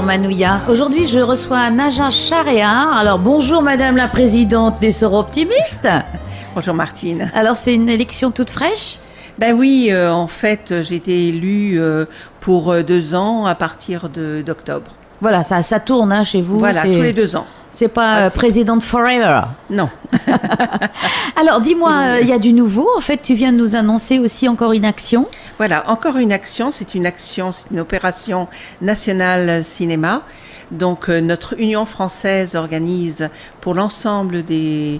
Manouya. Aujourd'hui, je reçois Naja Charéa. Alors, bonjour Madame la Présidente des Sœurs Optimistes. Bonjour Martine. Alors, c'est une élection toute fraîche ? Ben oui, en fait, j'ai été élue pour 2 ans à partir d'octobre. Voilà, ça tourne hein, chez vous. Voilà, tous les 2 ans. C'est pas présidente forever. Non. Alors, dis-moi, il y a du nouveau. En fait, tu viens de nous annoncer aussi encore une action. Voilà, encore une action. C'est une opération nationale cinéma. Donc, notre Union française organise pour l'ensemble des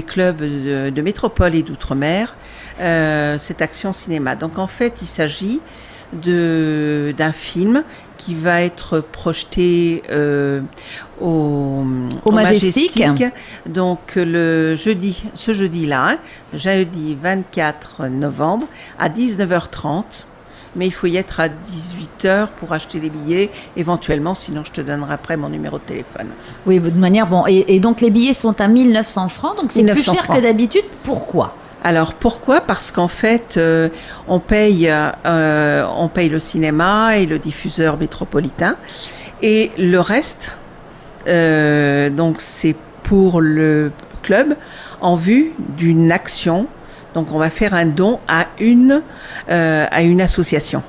clubs de métropole et d'outre-mer cette action cinéma. Donc, en fait, il s'agit d'un film qui va être projeté au Majestic. Donc ce jeudi-là, jeudi 24 novembre à 19h30. Mais il faut y être à 18h pour acheter les billets, éventuellement, sinon je te donnerai après mon numéro de téléphone. Oui, de manière, bon, et donc les billets sont à 1900 francs, donc c'est plus cher que d'habitude. Pourquoi ? Alors pourquoi ? Parce qu'en fait, on paye le cinéma et le diffuseur métropolitain, et le reste, donc c'est pour le club en vue d'une action. Donc on va faire un don à une association.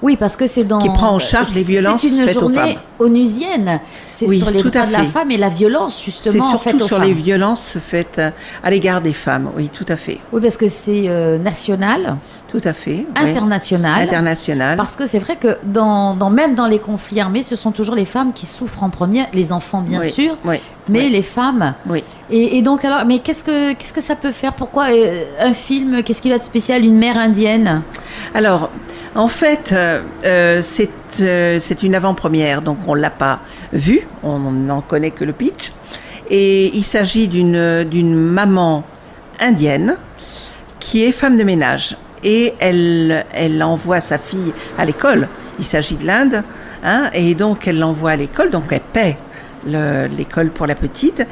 Oui, parce que c'est qui prend en charge les violences faites aux femmes. C'est une journée onusienne. C'est sur les droits de la femme et la violence, justement, faite aux femmes. C'est surtout sur les violences faites à l'égard des femmes, oui, tout à fait. Oui, parce que c'est national. Tout à fait. International. Oui. International. Parce que c'est vrai que même dans les conflits armés, ce sont toujours les femmes qui souffrent en premier, les enfants bien sûr, mais les femmes. Oui. Et donc alors, mais qu'est-ce que ça peut faire ? Pourquoi un film ? Qu'est-ce qu'il a de spécial, une mère indienne ? Alors, en fait, c'est une avant-première, donc on l'a pas vue, on n'en connaît que le pitch, et il s'agit d'une maman indienne qui est femme de ménage. Et elle envoie sa fille à l'école. Il s'agit de l'Inde, hein, et donc elle l'envoie à l'école, donc elle paie l'école pour la petite.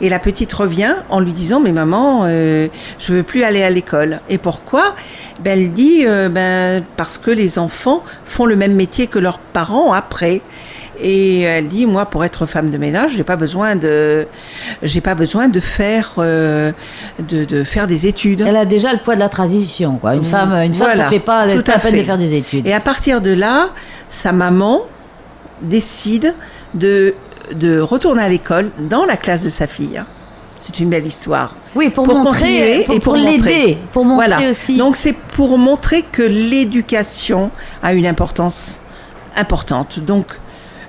Et la petite revient en lui disant « Mais maman, je veux plus aller à l'école. » Et pourquoi ? Elle dit parce que les enfants font le même métier que leurs parents après. Et elle dit, moi, pour être femme de ménage, j'ai pas besoin de faire des études. Elle a déjà le poids de la transition, quoi. Une femme, ça fait pas la peine de faire des études. Et à partir de là, sa maman décide de retourner à l'école dans la classe de sa fille. C'est une belle histoire. Oui, pour montrer, pour l'aider, pour montrer aussi. Donc c'est pour montrer que l'éducation a une importance importante. Donc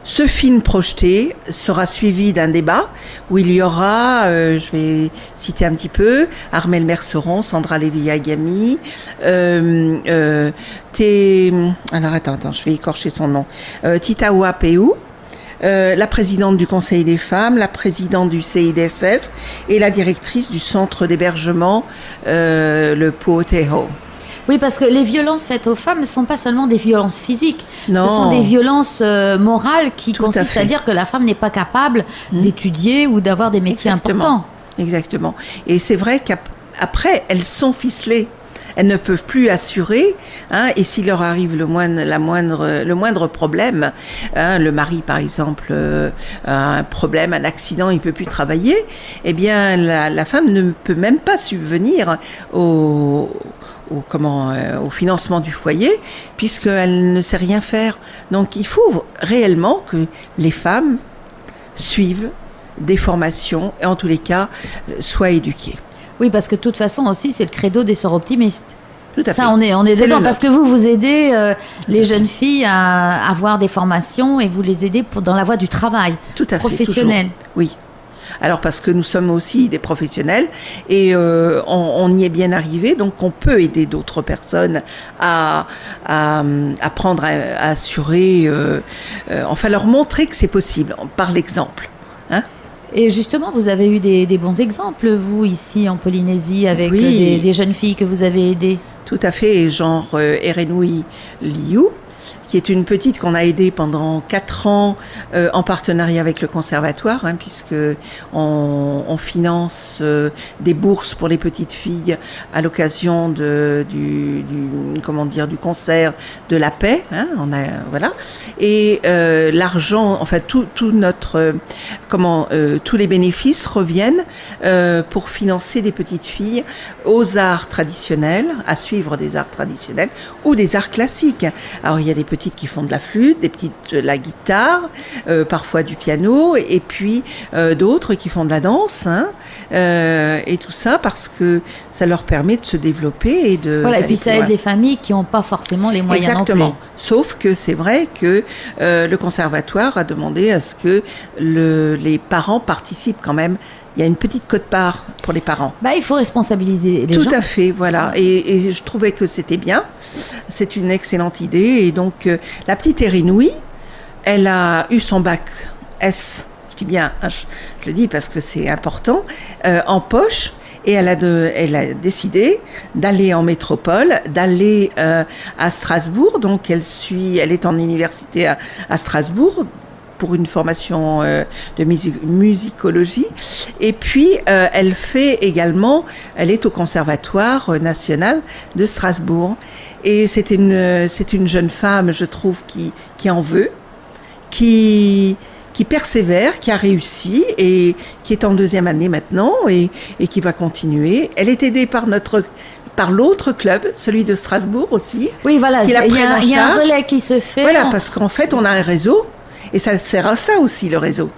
ce film projeté sera suivi d'un débat où il y aura, je vais citer un petit peu, Armelle Merceron, Sandra Lévy-Agami, alors attends, je vais écorcher son nom, Titawa Peu, la présidente du Conseil des femmes, la présidente du CIDFF et la directrice du centre d'hébergement, le Poteho. Oui, parce que les violences faites aux femmes ne sont pas seulement des violences physiques. Non. Ce sont des violences morales qui consistent à dire que la femme n'est pas capable d'étudier ou d'avoir des métiers importants. Exactement. Et c'est vrai qu'après, elles sont ficelées. Elles ne peuvent plus assurer, hein, et s'il leur arrive le moindre problème, hein, le mari par exemple a un problème, un accident, il peut plus travailler, eh bien la femme ne peut même pas subvenir au financement du foyer, puisqu'elle ne sait rien faire. Donc il faut réellement que les femmes suivent des formations et en tous les cas soient éduquées. Oui, parce que de toute façon aussi, c'est le credo des Sœurs Optimistes. Tout à fait. Ça, on est dedans, parce que vous aidez les jeunes filles à avoir des formations et vous les aidez dans la voie du travail professionnel. Oui. Alors parce que nous sommes aussi des professionnels et on y est bien arrivé, donc on peut aider d'autres personnes à apprendre à assurer, enfin leur montrer que c'est possible par l'exemple. Hein ? Et justement, vous avez eu des bons exemples, vous, ici en Polynésie, avec des jeunes filles que vous avez aidées. Tout à fait, genre Erenui Liu, qui est une petite qu'on a aidée pendant 4 ans en partenariat avec le conservatoire, puisque on finance des bourses pour les petites filles à l'occasion du concert de la paix. Voilà. Et l'argent, enfin tout notre tous les bénéfices reviennent pour financer des petites filles aux arts traditionnels, à suivre des arts traditionnels ou des arts classiques. Alors il y a des petites qui font de la flûte, des petites de la guitare, parfois du piano, et puis d'autres qui font de la danse, et tout ça parce que ça leur permet de se développer et de... Voilà, et puis ça aide les familles qui n'ont pas forcément les moyens. Exactement. Non plus. Sauf que c'est vrai que le conservatoire a demandé à ce que les parents participent quand même. Il y a une petite quote-part pour les parents. Il faut responsabiliser les gens. Tout à fait, voilà. Et je trouvais que c'était bien. C'est une excellente idée. Et donc, la petite Erinouï, elle a eu son bac S, je dis bien, je le dis parce que c'est important, en poche. Et elle a décidé d'aller en métropole, d'aller à Strasbourg. Donc, elle est en université à Strasbourg, pour une formation de musicologie. Et puis, elle est au Conservatoire national de Strasbourg. Et c'est une jeune femme, je trouve, qui en veut, qui persévère, qui a réussi et qui est en 2e année maintenant et qui va continuer. Elle est aidée par l'autre club, celui de Strasbourg aussi. Oui, voilà, il y a un relais qui se fait. Voilà, parce qu'en fait, on a un réseau. Et ça sert à ça aussi, le réseau.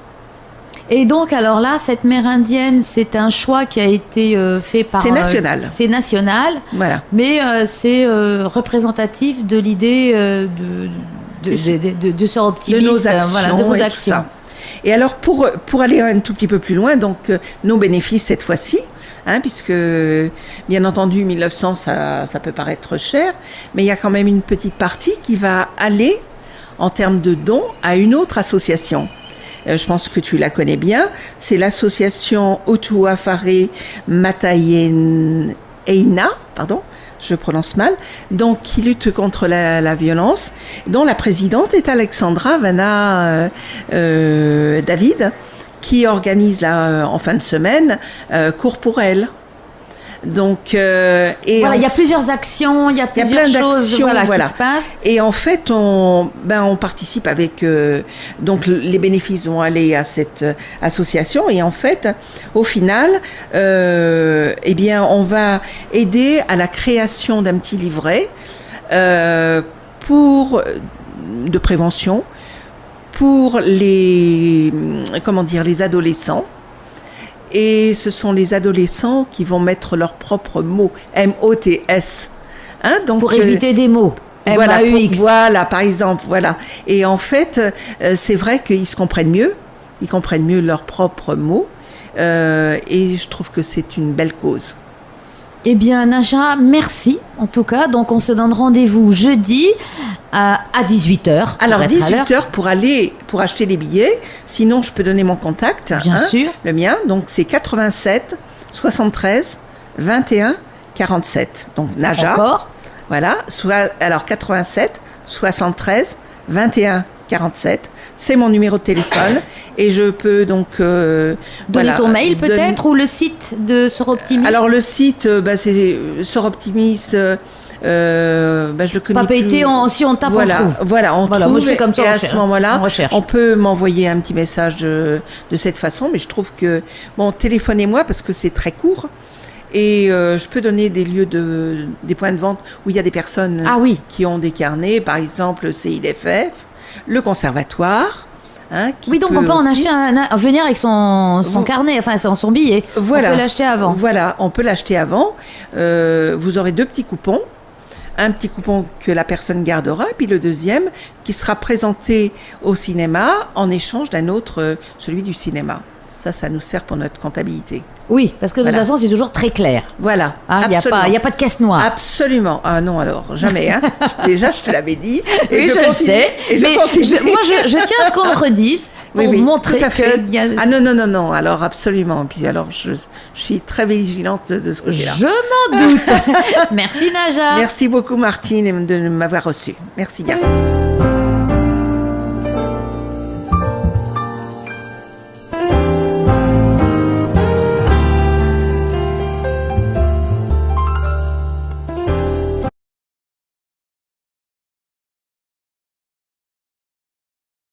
Et donc, alors là, cette mère indienne, c'est un choix qui a été fait par... C'est national. C'est national. Voilà. Mais c'est représentatif de l'idée de Sœurs Optimistes. De nos actions. De vos actions. Et alors, pour aller un tout petit peu plus loin, donc, nos bénéfices cette fois-ci, puisque, bien entendu, 1900, ça peut paraître cher, mais il y a quand même une petite partie qui va aller en termes de dons à une autre association. Je pense que tu la connais bien. C'est l'association Otuafare Matayeina, je prononce mal, donc qui lutte contre la violence, dont la présidente est Alexandra Vanna David, qui organise là en fin de semaine Cours pour elle. Donc, voilà, il y a plusieurs actions, il y a plusieurs choses qui se passent. Et en fait, on participe avec... donc, les bénéfices vont aller à cette association. Et en fait, au final, on va aider à la création d'un petit livret de prévention pour les adolescents. Et ce sont les adolescents qui vont mettre leurs propres mots, M-O-T-S. Donc, pour éviter des mots, M-A-U-X. Voilà, par exemple, voilà. Et en fait, c'est vrai qu'ils se comprennent mieux, ils comprennent mieux leurs propres mots, et je trouve que c'est une belle cause. Eh bien, Naja, merci en tout cas. Donc, on se donne rendez-vous jeudi à 18h. Alors, 18h pour acheter les billets. Sinon, je peux donner mon contact. Bien sûr. Le mien. Donc, c'est 87 73 21 47. Donc, Naja. Encore. Voilà. Alors, 87 73 21 47. C'est mon numéro de téléphone et je peux donc donner ton mail peut-être ou le site de Sœurs Optimistes. Alors le site, c'est Sœurs Optimistes. Je le connais. Papeete, si on tape, voilà, on trouve. Voilà, on trouve. Moi je fais comme ça. Et à ce moment-là, on peut m'envoyer un petit message de cette façon. Mais je trouve que téléphonez-moi parce que c'est très court. Et je peux donner des lieux des points de vente où il y a des personnes qui ont des carnets, par exemple le CIDFF, le conservatoire. Oui, donc on peut en acheter venir avec son carnet, enfin son billet. Voilà. On peut l'acheter avant. Voilà, on peut l'acheter avant. Vous aurez 2 petits coupons. Un petit coupon que la personne gardera, puis le deuxième qui sera présenté au cinéma en échange d'un autre, celui du cinéma. Ça nous sert pour notre comptabilité. Oui, parce que de toute façon, c'est toujours très clair. Voilà. Il n'y a pas de caisse noire. Absolument. Ah non, alors, jamais. Déjà, je te l'avais dit. Et je le sais. Mais moi, je tiens à ce qu'on le redise pour montrer qu'il y a... Ah non. Alors, absolument. Puis alors, je suis très vigilante de ce côté-là. Je m'en doute. Merci, Naja. Merci beaucoup, Martine, de m'avoir reçue. Merci bien.